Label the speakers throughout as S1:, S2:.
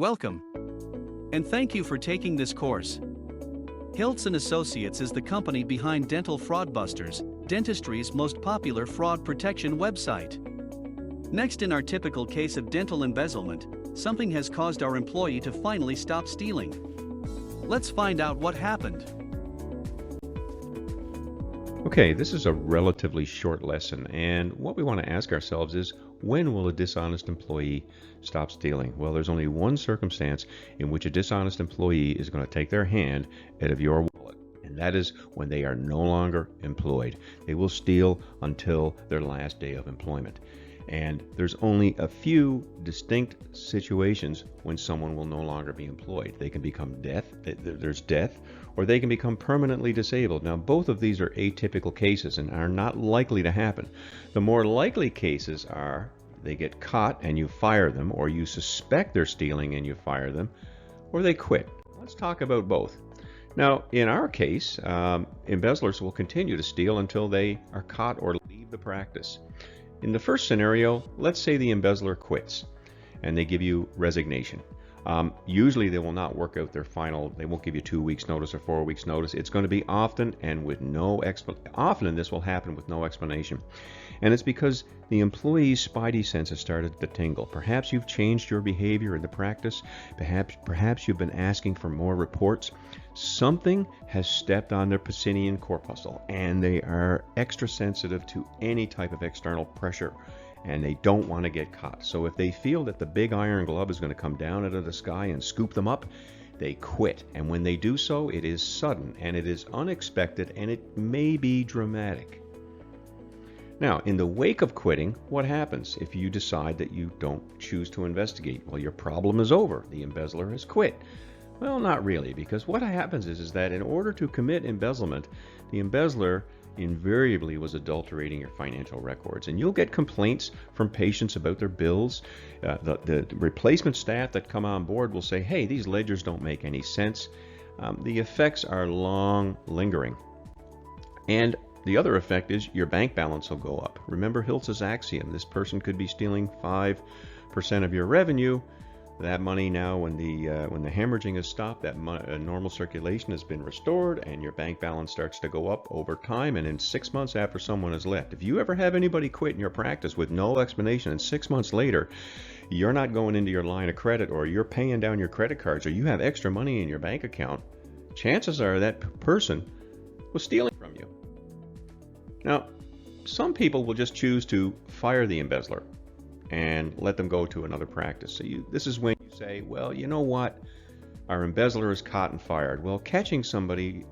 S1: Welcome. And thank you for taking this course. Hiltz & Associates is the company behind Dental Fraudbusters, dentistry's most popular fraud protection website. Next, in our typical case of dental embezzlement, something has caused our employee to finally stop stealing. Let's find out what happened.
S2: Okay, this is a relatively short lesson, and what we want to ask ourselves is, when will a dishonest employee stop stealing? Well, there's only one circumstance in which a dishonest employee is going to take their hand out of your wallet, and that is when they are no longer employed. They will steal until their last day of employment. And there's only a few distinct situations when someone will no longer be employed. They can become there's death, or they can become permanently disabled. Now, both of these are atypical cases and are not likely to happen. The more likely cases are they get caught and you fire them, or you suspect they're stealing and you fire them, or they quit. Let's talk about both. Now, in our case, embezzlers will continue to steal until they are caught or leave the practice. In the first scenario, let's say the embezzler quits and they give you resignation. Usually they will not work out they won't give you 2 weeks notice or 4 weeks notice. It's going to be often this will happen with no explanation. And it's because the employee's spidey sense has started to tingle. Perhaps you've changed your behavior in the practice. Perhaps you've been asking for more reports. Something has stepped on their Pacinian corpuscle, and they are extra sensitive to any type of external pressure, and they don't want to get caught. So if they feel that the big iron glove is going to come down out of the sky and scoop them up, they quit. And when they do so, it is sudden, and it is unexpected, and it may be dramatic. Now, in the wake of quitting, what happens if you decide that you don't choose to investigate? Well, your problem is over. The embezzler has quit. Well, not really, because what happens is that in order to commit embezzlement, the embezzler invariably was adulterating your financial records. And you'll get complaints from patients about their bills. The replacement staff that come on board will say, hey, these ledgers don't make any sense. The effects are long lingering. And the other effect is your bank balance will go up. Remember Hiltz's axiom: this person could be stealing 5% of your revenue. That money now, when the hemorrhaging has stopped, that normal circulation has been restored, and your bank balance starts to go up over time. And in 6 months after someone has left, if you ever have anybody quit in your practice with no explanation, and 6 months later you're not going into your line of credit, or you're paying down your credit cards, or you have extra money in your bank account, chances are that person was stealing from you. Now, some people will just choose to fire the embezzler and let them go to another practice. So this is when you say, well, you know what? Our embezzler is caught and fired. Well, catching somebody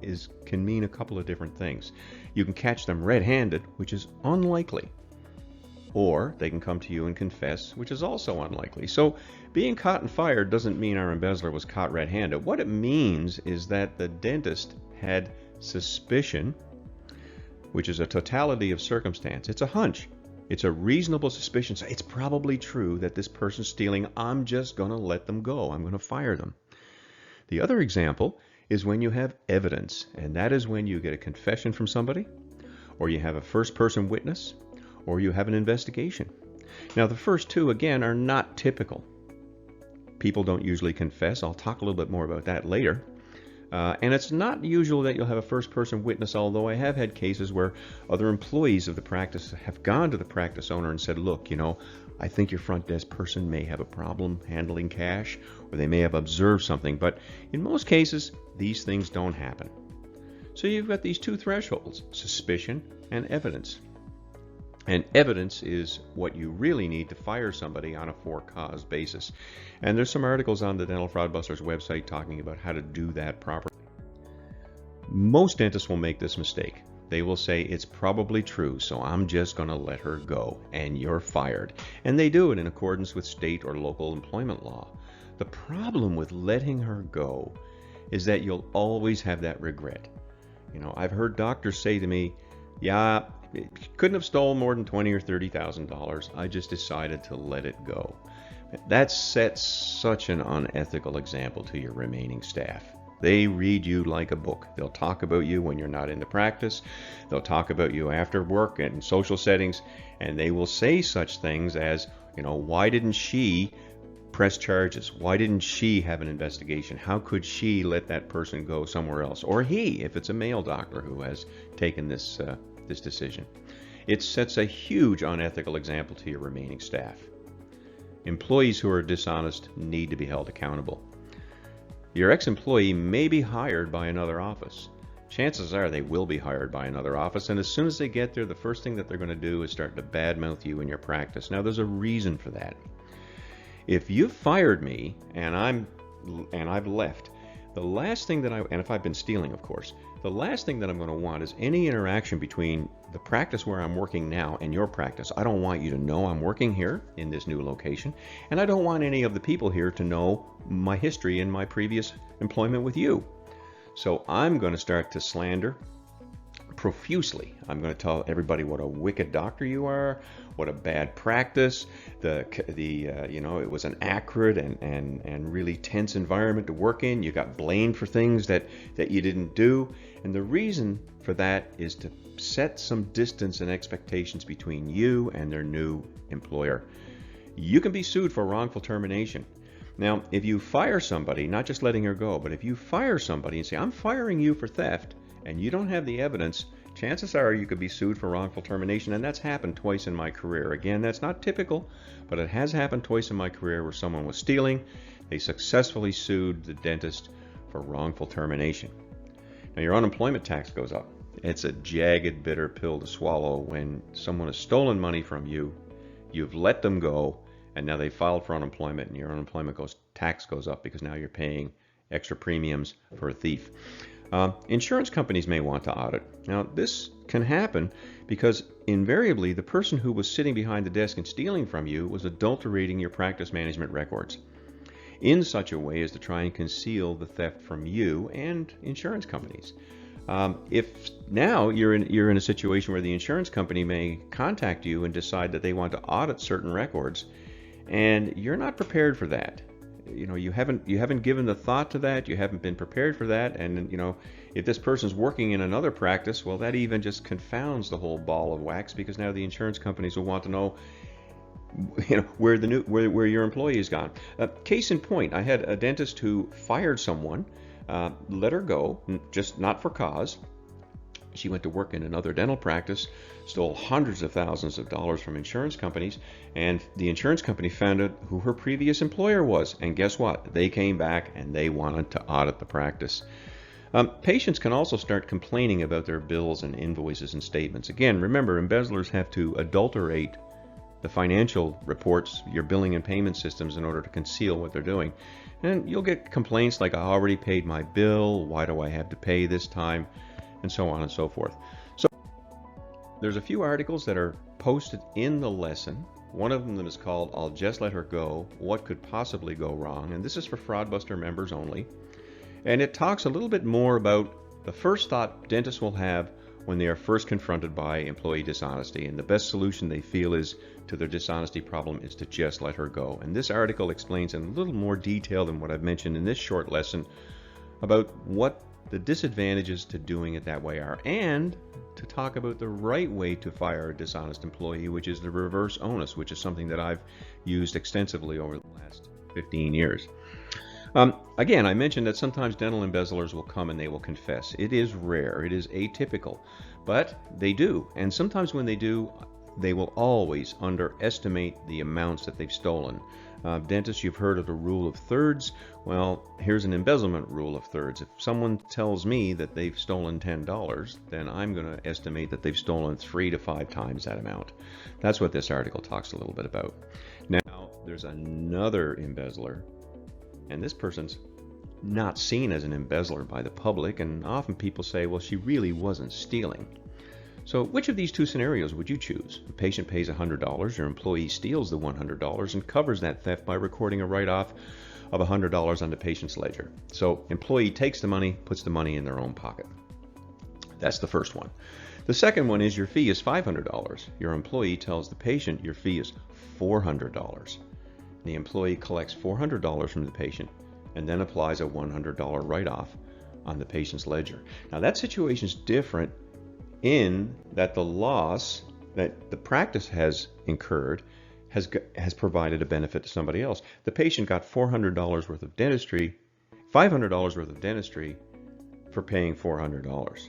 S2: can mean a couple of different things. You can catch them red-handed, which is unlikely. Or they can come to you and confess, which is also unlikely. So being caught and fired doesn't mean our embezzler was caught red-handed. What it means is that the dentist had suspicion, which is a totality of circumstance. It's a hunch. It's a reasonable suspicion. So it's probably true that this person's stealing. I'm just going to let them go. I'm going to fire them. The other example is when you have evidence, and that is when you get a confession from somebody, or you have a first-person witness, or you have an investigation. Now, the first two, again, are not typical. People don't usually confess. I'll talk a little bit more about that later. And it's not usual that you'll have a first-person witness, although I have had cases where other employees of the practice have gone to the practice owner and said, look, I think your front desk person may have a problem handling cash, or they may have observed something. But in most cases, these things don't happen. So you've got these two thresholds: suspicion and evidence. And evidence is what you really need to fire somebody on a for-cause basis. And there's some articles on the Dental Fraudbusters website talking about how to do that properly. Most dentists will make this mistake. They will say, it's probably true, so I'm just going to let her go, and you're fired. And they do it in accordance with state or local employment law. The problem with letting her go is that you'll always have that regret. I've heard doctors say to me, yeah, couldn't have stolen more than $20,000 or $30,000. I just decided to let it go. That sets such an unethical example to your remaining staff. They read you like a book. They'll talk about you when you're not in the practice. They'll talk about you after work and in social settings, and they will say such things as, why didn't she press charges? Why didn't she have an investigation? How could she let that person go somewhere else? Or he, if it's a male doctor who has taken this decision. It sets a huge unethical example to your remaining staff. Employees who are dishonest need to be held accountable. Your ex-employee may be hired by another office. Chances are they will be hired by another office, and as soon as they get there, the first thing that they're going to do is start to badmouth you in your practice. Now, there's a reason for that. If you've fired me and I've left, the last thing and if I've been stealing, of course, the last thing that I'm going to want is any interaction between the practice where I'm working now and your practice. I don't want you to know I'm working here in this new location, and I don't want any of the people here to know my history in my previous employment with you. So I'm going to start to slander profusely. I'm going to tell everybody what a wicked doctor you are, what a bad practice, it was an acrid and really tense environment to work in. You got blamed for things that you didn't do. And the reason for that is to set some distance and expectations between you and their new employer. You can be sued for wrongful termination. Now, if you fire somebody, not just letting her go, but if you fire somebody and say, I'm firing you for theft, and you don't have the evidence, chances are you could be sued for wrongful termination, and that's happened twice in my career. Again, that's not typical, but it has happened twice in my career where someone was stealing. They successfully sued the dentist for wrongful termination. Now, your unemployment tax goes up. It's a jagged, bitter pill to swallow when someone has stolen money from you, you've let them go, and now they filed for unemployment, and your unemployment tax goes up because now you're paying extra premiums for a thief. Insurance companies may want to audit. Now, this can happen because invariably the person who was sitting behind the desk and stealing from you was adulterating your practice management records in such a way as to try and conceal the theft from you and insurance companies. If now you're in a situation where the insurance company may contact you and decide that they want to audit certain records, and you're not prepared for that. You haven't given the thought to that. You haven't been prepared for that. And if this person's working in another practice, well, that even just confounds the whole ball of wax, because now the insurance companies will want to know, where your employee has gone. Case in point, I had a dentist who fired someone, let her go, just not for cause. She went to work in another dental practice, stole hundreds of thousands of dollars from insurance companies, and the insurance company found out who her previous employer was. And guess what? They came back and they wanted to audit the practice. Patients can also start complaining about their bills and invoices and statements. Again, remember, embezzlers have to adulterate the financial reports, your billing and payment systems, in order to conceal what they're doing. And you'll get complaints like, I already paid my bill, why do I have to pay this time? And so on and so forth. So there's a few articles that are posted in the lesson. One of them is called I'll Just Let Her Go, What Could Possibly Go Wrong? And this is for Fraudbuster members only. And it talks a little bit more about the first thought dentists will have when they are first confronted by employee dishonesty. And the best solution they feel is to their dishonesty problem is to just let her go. And this article explains in a little more detail than what I've mentioned in this short lesson about what the disadvantages to doing it that way are, and to talk about the right way to fire a dishonest employee, which is the reverse onus, which is something that I've used extensively over the last 15 years. Again, I mentioned that sometimes dental embezzlers will come and they will confess. It is rare, it is atypical, but they do. And sometimes when they do, they will always underestimate the amounts that they've stolen. Dentists, you've heard of the rule of thirds. Well, here's an embezzlement rule of thirds. If someone tells me that they've stolen $10, then I'm going to estimate that they've stolen 3 to 5 times that amount. That's what this article talks a little bit about. Now, there's another embezzler, and this person's not seen as an embezzler by the public, and often people say, well, she really wasn't stealing. So which of these two scenarios would you choose? The patient pays $100, your employee steals the $100 and covers that theft by recording a write-off of $100 on the patient's ledger. So employee takes the money, puts the money in their own pocket. That's the first one. The second one is your fee is $500. Your employee tells the patient your fee is $400. The employee collects $400 from the patient and then applies a $100 write-off on the patient's ledger. Now that situation is different in that the loss that the practice has incurred has provided a benefit to somebody else. The patient got $400 worth of dentistry, $500 worth of dentistry for paying $400.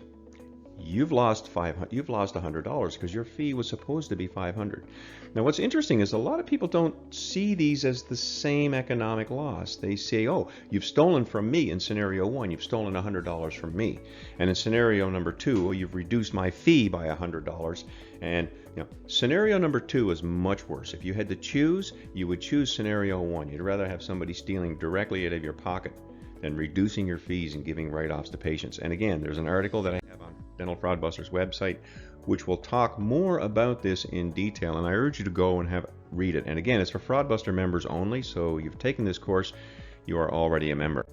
S2: You've lost $100 because your fee was supposed to be $500. Now, what's interesting is a lot of people don't see these as the same economic loss. They say, "Oh, you've stolen from me in scenario one. You've stolen $100 from me, and in scenario number two, you've reduced my fee by $100." And scenario number two is much worse. If you had to choose, you would choose scenario one. You'd rather have somebody stealing directly out of your pocket than reducing your fees and giving write-offs to patients. And again, there's an article that I have on Dental Fraudbusters website which will talk more about this in detail, and I urge you to go and read it. And again, it's for Fraudbuster members only, so you've taken this course, you are already a member.